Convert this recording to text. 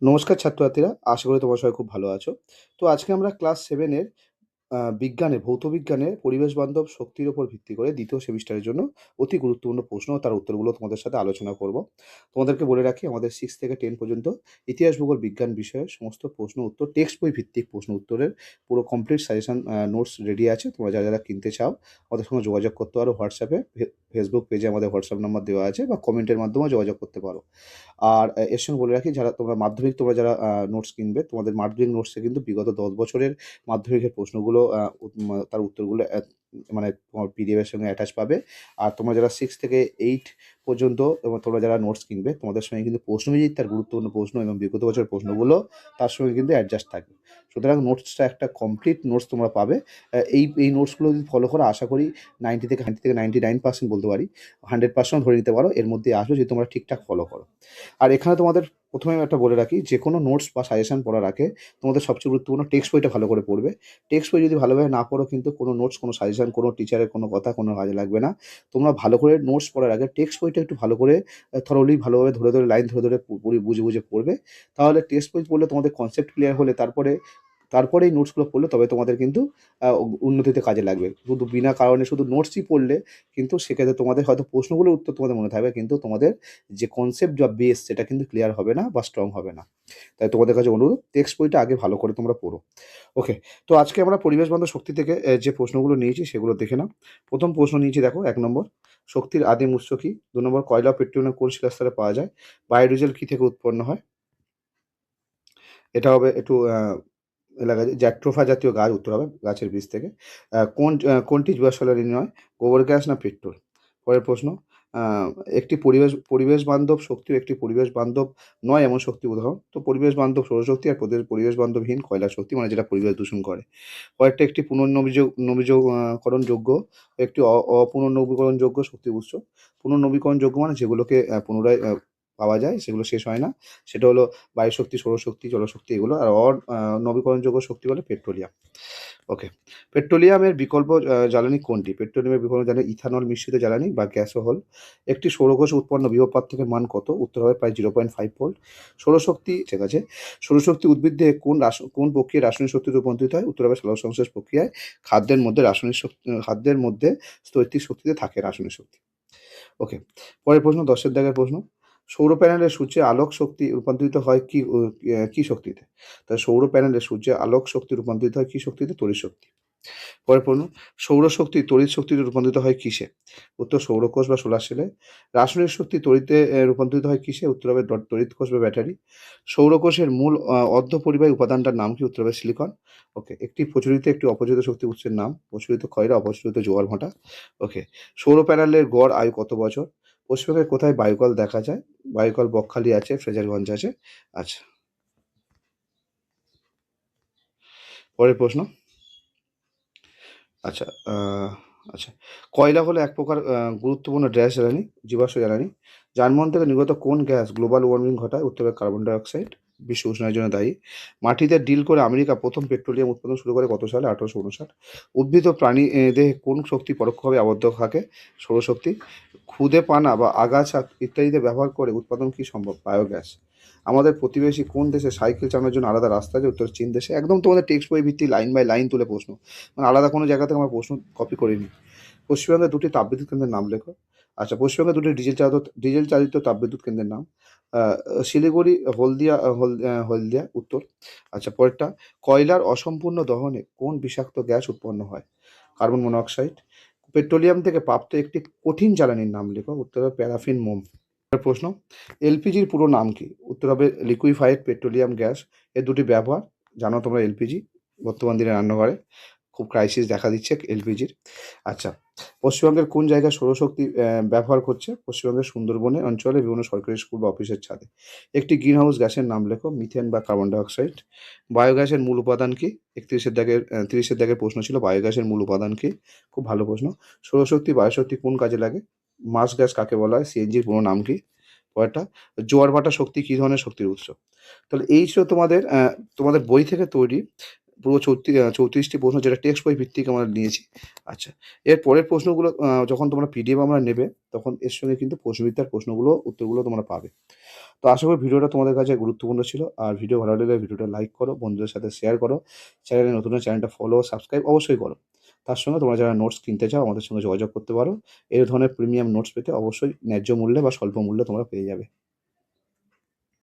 নমস্কার ছাত্রছাত্রীরা, আশা করি তোমরা সবাই খুব ভালো আছো। তো আজকে আমরা ক্লাস 7 এর ভৌতবিজ্ঞানে পরিবেশ বান্ধব শক্তির উপর ভিত্তি করে ২য় সেমিস্টারের জন্য অতি গুরুত্বপূর্ণ প্রশ্ন ও তার উত্তরগুলো তোমাদের সাথে আলোচনা করব। তোমাদেরকে বলে রাখি, আমাদের 6 থেকে 10 পর্যন্ত ইতিহাস, ভূগোল, বিজ্ঞান বিষয়ের সমস্ত প্রশ্ন উত্তর টেক্সট বই ভিত্তিক প্রশ্ন উত্তরের পুরো কমপ্লিট সাজেশন নোটস রেডি আছে। তোমরা যারা কিনতে চাও আমাদের সঙ্গে যোগাযোগ করতে পারো হোয়াটসঅ্যাপে, ফেসবুক পেজে আমাদের হোয়াটসঅ্যাপ নাম্বার দেওয়া আছে, বা কমেন্টের মাধ্যমেও যোগাযোগ করতে পারো। আর এর সঙ্গে বলে রাখি, তোমরা যারা নোটস কিনবে, তোমাদের মাধ্যমিক নোটসে কিন্তু বিগত ১০ বছরের মাধ্যমিকের প্রশ্নগুলো তার উত্তরগুলো মানে তোমার পিডিএফ এর সঙ্গে অ্যাটাচ পাবে। আর তোমরা যারা 6 থেকে 8 পর্যন্ত এবং তোমরা যারা নোটস কিনবে, তোমাদের সঙ্গে কিন্তু প্রশ্নবিচিত্রার তার গুরুত্বপূর্ণ প্রশ্ন এবং বিগত বছরের প্রশ্নগুলো তার সঙ্গে কিন্তু অ্যাডজাস্ট থাকবে। সুতরাং নোটসটা একটা কমপ্লিট নোটস তোমরা পাবে। এই নোটসগুলো যদি ফলো করো, আশা করি 90 থেকে 99% বলতে পারি, 100% ধরে নিতে পারো এর মধ্যে আসবে, যদি তোমরা ঠিকঠাক ফলো করো। আর এখানে তোমাদের প্রথমে একটা বলে রাখি, যে কোনো নোটস বা সাজেশন পড়ার আগে তোমাদের সবচেয়ে গুরুত্বপূর্ণ টেক্সট বইটা ভালো করে পড়বে। টেক্সট বই যদি ভালোভাবে না পড়ো, কিন্তু কোনো নোটস, কোনো সাজেশন, কোনো টিচারের কোনো কথা কোনো কাজে লাগবে না। তোমরা ভালো করে নোটস পড়ার আগে টেক্সট বইটা একটু ভালো করে থরোলি ভালোভাবে ধরে লাইন ধরে বুঝে পড়বে। তাহলে টেক্সট বই পড়লে তোমাদের কনসেপ্ট ক্লিয়ার হলে তারপরে এই নোটসগুলো পড়লে তবে তোমাদের কিন্তু উন্নতিতে কাজে লাগবে। শুধু বিনা কারণে শুধু নোটসই পড়লে কিন্তু সেক্ষেত্রে তোমাদের হয়তো প্রশ্নগুলোর উত্তর তোমাদের মনে থাকবে, কিন্তু তোমাদের যে কনসেপ্ট বা বেস সেটা কিন্তু ক্লিয়ার হবে না বা স্ট্রং হবে না। তাই তোমাদের কাছে অনুরোধ, টেক্সট বইটা আগে ভালো করে তোমরা পড়ো। ওকে, তো আজকে আমরা পরিবেশ বান্ধব শক্তি থেকে যে প্রশ্নগুলো নিয়েছি সেগুলো দেখে নাও। প্রথম প্রশ্ন নিয়েছি, দেখো ১ নম্বর, শক্তির আদিম উৎস কী? ২ নম্বর, কয়লা ও পেট্রোলিয়াম কোন শিলাস্তরে পাওয়া যায়? বায়োডিজেল কী থেকে উৎপন্ন হয়? এটা হবে একটু এলাকায় জ্যাট্রোফা জাতীয় গাছ, উত্তর হবে গাছের বীজ থেকে। কোনটি জীবাশ্ম জ্বালানি নয়? গোবর গ্যাস না পেট্রোল? পরের প্রশ্ন, আ একটি পরিবেশ বান্ধব শক্তি ও একটি পরিবেশ বান্ধব নয় এমন শক্তি উদাহরণ। তো পরিবেশ বান্ধব সৌরশক্তি আর পরিবেশ বান্ধবহীন কয়লা শক্তি, মানে যেটা পরিবেশ দূষণ করে। কয়েকটা, একটি করণযোগ্য, একটি অপুনর্নবীকরণযোগ্য শক্তির উৎস। পুনর্নবীকরণযোগ্য মানে যেগুলোকে পুনরায় পাওয়া যায়, সেগুলো শেষ হয় না। সেটা হলো বায়ু শক্তি, সৌরশক্তি, জলশক্তি এগুলো। আর নবীকরণযোগ্য শক্তি বলে পেট্রোলিয়াম। ওকে। পেট্রোলিয়ামের বিকল্প জ্বালানি কোনটি? পেট্রোলিয়ামের বিকল্প জ্বালানি ইথানল মিশ্রিত জ্বালানি বা গ্যাসোহল। একটি সৌরকোষে উৎপন্ন বিভব পার্থক্যের মান কত? উত্তর হবে প্রায় 0.5 ভোল্ট। সৌরশক্তি, ঠিক আছে। সৌরশক্তি উদ্ভিদে কোন প্রক্রিয়ায় রাসায়নিক শক্তিতে রূপান্তরিত হয়? উত্তর হবে সালোকসংশ্লেষ প্রক্রিয়ায়। খাদ্যের মধ্যে স্থৈতিক শক্তিতে থাকে রাসায়নিক শক্তি। ওকে। পরের প্রশ্ন, ১০ দাগের প্রশ্ন। সৌর প্যানেলের সূর্যে আলোক শক্তি রূপান্তরিত হয় কি শক্তিতে? তাহলে সৌর প্যানেলে সূর্যের আলোক শক্তি রূপান্তরিত হয় কি শক্তিতে? তড়িৎ শক্তি। পরের প্রশ্ন, সৌরশক্তি তড়িৎ শক্তিতে রূপান্তরিত হয় কিসে? উত্তর সৌরকোষ বা সোলার সেলে। রাসায়নিক শক্তি তড়িতে রূপান্তরিত হয় কিসে? উত্তর হবে তড়িৎ কোষ বা ব্যাটারি। সৌরকোষের মূল অর্ধপরিবাহী উপাদানটার নাম কি? উত্তর হবে সিলিকন। ওকে। একটি প্রচলিত একটি অপ্রচলিত শক্তি উৎসের নাম? প্রচলিত খয়রা, অপ্রচলিত জোয়ার ভাটা। ওকে। সৌর প্যানেলের গড় আয়ু কত বছর? পশ্চিমবঙ্গের কোথায় বায়ুকল দেখা যায়? বায়ুকল বকখালি আছে, ফ্রেজারগঞ্জ আছে। আচ্ছা। পরের প্রশ্ন, আচ্ছা, আচ্ছা। কয়লা হলো এক প্রকার গুরুত্বপূর্ণ জ্বালানি, জীবাশ্ম জ্বালানি। যানবাহন থেকে নির্গত কোন গ্যাস গ্লোবাল ওয়ার্মিং ঘটায়? উত্তর হবে কার্বন ডাই অক্সাইড, বিশ্ব উষ্ণায়নের জন্য দায়ী। মাটিতে ডিল করে আমেরিকা প্রথম পেট্রোলিয়াম উৎপাদন শুরু করে কত সালে? 1859। উদ্ভিদ ও প্রাণী দেহে কোন শক্তি পরোক্ষভাবে আবদ্ধ থাকে? সৌরশক্তি। খুদে পানা বা আগাছা ইত্যাদিতে ব্যবহার করে উৎপাদন কি সম্ভব? বায়োগ্যাস। আমাদের প্রতিবেশী কোন দেশে সাইকেল চালানোর জন্য আলাদা রাস্তা আছে? উত্তর চীন দেশে। একদম তোমাদের টেক্সট বই ভিত্তিক লাইন বাই লাইন তুলে প্রশ্ন, মানে আলাদা কোনো জায়গা থেকে আমরা প্রশ্ন কপি করিনি। পশ্চিমবঙ্গের 2টি তাপবিদ্যুৎ কেন্দ্রের নাম লেখো। আচ্ছা, পশ্চিমবঙ্গের 2টি ডিজেল চালিত তাপবিদ্যুৎ কেন্দ্রের নাম? আ শিলিগুড়ি, হলদিয়া উত্তর। আচ্ছা, পরেরটা, কয়লার অসম্পূর্ণ দহনে কোন বিষাক্ত গ্যাস উৎপন্ন হয়? Carbon monoxide. পেট্রোলিয়াম থেকে প্রাপ্ত একটি কঠিন জ্বালানির নাম লেখো। উত্তর হবে প্যারাফিন মোম। পরের প্রশ্ন, এলপিজির পুরো নাম কি? উত্তর হবে লিকুইফাইড পেট্রোলিয়াম গ্যাস। এর 2টি ব্যবহার জানো তোমরা? এলপিজি বর্তমান দিনে রান্নাঘরে খুব ক্রাইসিস দেখা দিচ্ছে এলপিজির। আচ্ছা, পশ্চিমবঙ্গের কোন জায়গায় সৌরশক্তি ব্যবহার করছে? পশ্চিমবঙ্গের সুন্দরবনে অঞ্চলে বিভিন্ন সরকারি স্কুল বা অফিসের ছাদে। একটি গ্রিনহাউস গ্যাসের নাম লেখো। মিথেন বা কার্বন ডাই অক্সাইড। বায়োগ্যাসের মূল উপাদান কি? 30 এর দাগের প্রশ্ন ছিল, বায়োগ্যাসের মূল উপাদান কি? খুব ভালো প্রশ্ন। সৌরশক্তি, বায়োশক্তি কোন কাজে লাগে? মার্স গ্যাস কাকে বলা হয়? সিএনজির পুরো নাম কি? পরেরটা, জোয়ার ভাটা শক্তি কী ধরনের শক্তির উৎস? তাহলে এই ছিল তোমাদের বই থেকে তৈরি পুরো 34টি প্রশ্ন, যেটা টেক্সট বই ভিত্তিক আমরা নিয়েছি। আচ্ছা, এর পরের প্রশ্নগুলো যখন তোমরা পিডিএফ আমরা নেবে, তখন এর সঙ্গে কিন্তু প্রশ্নবিদ্যার প্রশ্নগুলো উত্তরগুলো তোমরা পাবে। তো আশা করি ভিডিওটা তোমাদের কাছে গুরুত্বপূর্ণ ছিল। আর ভিডিও ভালো লাগলে ভিডিওটা লাইক করো, বন্ধুদের সাথে শেয়ার করো। চ্যানেলে নতুন হলে চ্যানেলটা ফলো, সাবস্ক্রাইব অবশ্যই করো। তার সঙ্গে তোমরা যারা নোটস কিনতে চাও আমাদের সঙ্গে যোগাযোগ করতে পারো। এই ধরনের প্রিমিয়াম নোটস পেতে অবশ্যই ন্যায্য মূল্যে বা স্বল্প মূল্যে তোমরা পেয়ে যাবে।